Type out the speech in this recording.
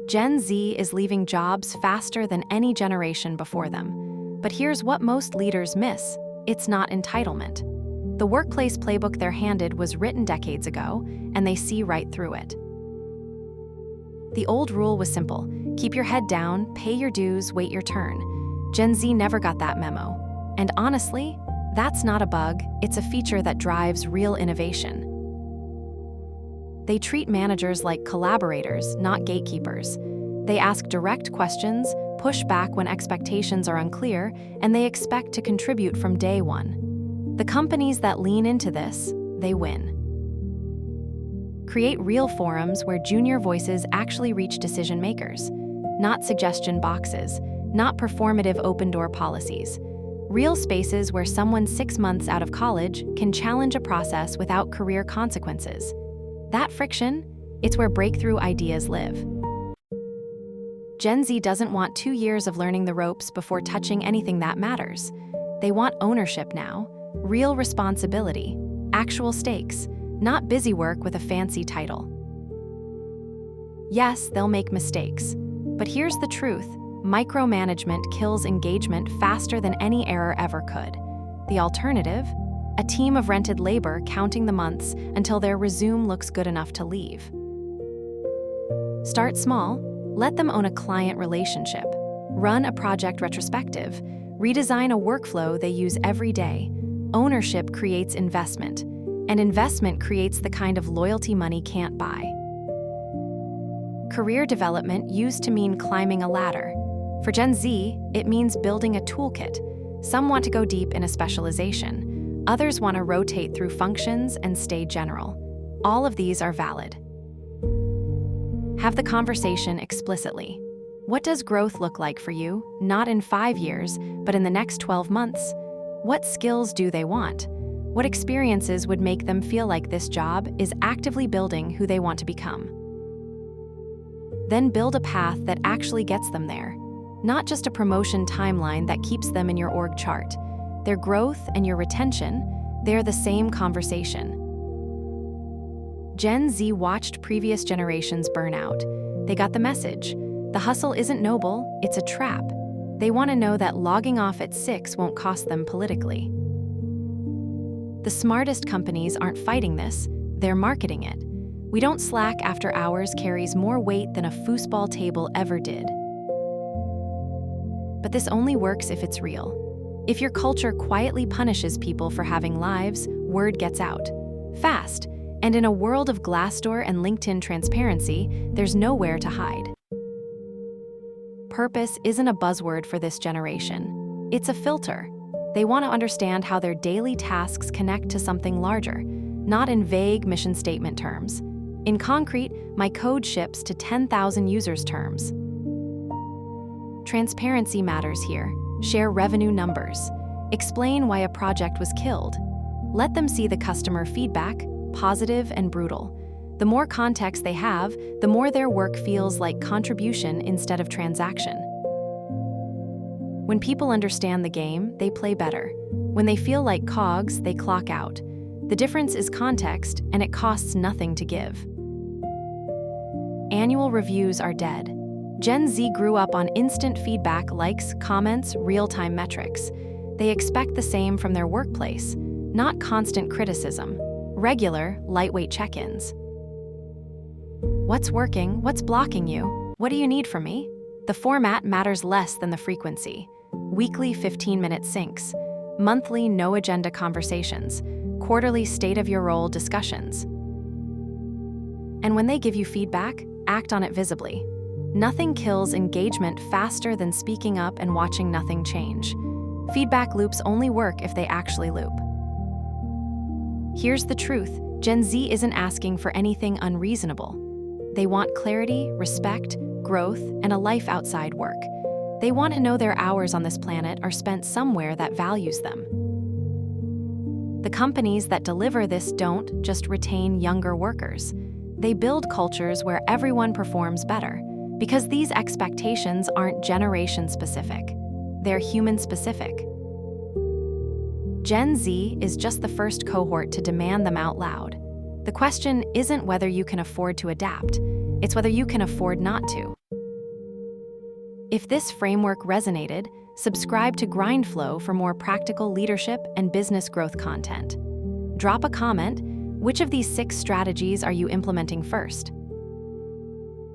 Gen Z is leaving jobs faster than any generation before them. But here's what most leaders miss: it's not entitlement. The workplace playbook they're handed was written decades ago, and they see right through it. The old rule was simple: keep your head down, pay your dues, wait your turn. Gen Z never got that memo. And honestly, that's not a bug, it's a feature that drives real innovation. They treat managers like collaborators, not gatekeepers. They ask direct questions, push back when expectations are unclear, and they expect to contribute from day one. The companies that lean into this, they win. Create real forums where junior voices actually reach decision makers, not suggestion boxes, not performative open-door policies. Real spaces where someone 6 months out of college can challenge a process without career consequences. That friction, it's where breakthrough ideas live. Gen Z doesn't want 2 years of learning the ropes before touching anything that matters. They want ownership now, real responsibility, actual stakes, not busy work with a fancy title. Yes, they'll make mistakes, but here's the truth: micromanagement kills engagement faster than any error ever could. The alternative? A team of rented labor counting the months until their resume looks good enough to leave. Start small, let them own a client relationship, run a project retrospective, redesign a workflow they use every day. Ownership creates investment, and investment creates the kind of loyalty money can't buy. Career development used to mean climbing a ladder. For Gen Z, it means building a toolkit. Some want to go deep in a specialization. Others want to rotate through functions and stay general. All of these are valid. Have the conversation explicitly. What does growth look like for you, not in 5 years, but in the next 12 months? What skills do they want? What experiences would make them feel like this job is actively building who they want to become? Then build a path that actually gets them there, not just a promotion timeline that keeps them in your org chart. Their growth and your retention, they're the same conversation. Gen Z watched previous generations burn out. They got the message. The hustle isn't noble, it's a trap. They want to know that logging off at 6 won't cost them politically. The smartest companies aren't fighting this, they're marketing it. "We don't slack after hours" carries more weight than a foosball table ever did. But this only works if it's real. If your culture quietly punishes people for having lives, word gets out fast. And in a world of Glassdoor and LinkedIn transparency, there's nowhere to hide. Purpose isn't a buzzword for this generation. It's a filter. They want to understand how their daily tasks connect to something larger, not in vague mission statement terms. In concrete, my code ships to 10,000 users terms. Transparency matters here. Share revenue numbers. Explain why a project was killed. Let them see the customer feedback, positive and brutal. The more context they have, the more their work feels like contribution instead of transaction. When people understand the game, they play better. When they feel like cogs, they clock out. The difference is context, and it costs nothing to give. Annual reviews are dead. Gen Z grew up on instant feedback, likes, comments, real-time metrics. They expect the same from their workplace, not constant criticism, regular, lightweight check-ins. What's working? What's blocking you? What do you need from me? The format matters less than the frequency. Weekly 15-minute syncs, monthly no-agenda conversations, quarterly state-of-your-role discussions. And when they give you feedback, act on it visibly. Nothing kills engagement faster than speaking up and watching nothing change. Feedback loops only work if they actually loop. Here's the truth: Gen Z isn't asking for anything unreasonable. They want clarity, respect, growth, and a life outside work. They want to know their hours on this planet are spent somewhere that values them. The companies that deliver this don't just retain younger workers. They build cultures where everyone performs better, because these expectations aren't generation-specific. They're human-specific. Gen Z is just the first cohort to demand them out loud. The question isn't whether you can afford to adapt. It's whether you can afford not to. If this framework resonated, subscribe to Grindflow for more practical leadership and business growth content. Drop a comment. Which of these 6 strategies are you implementing first?